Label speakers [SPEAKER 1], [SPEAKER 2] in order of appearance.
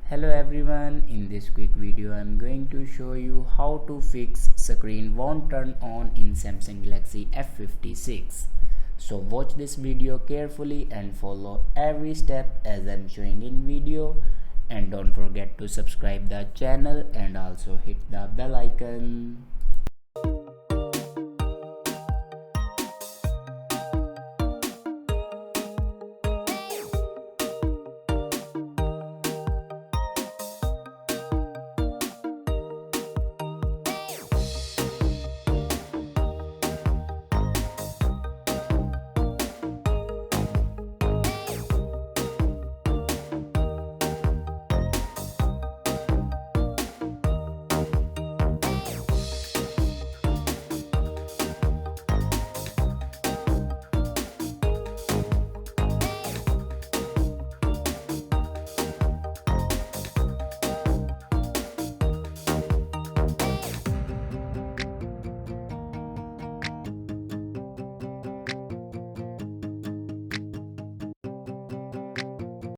[SPEAKER 1] Hello everyone, in this quick video I'm going to show you how to fix screen won't turn on in Samsung Galaxy F56. So watch this video carefully and follow every step as I'm showing in video, and don't forget to subscribe the channel and also hit the bell icon.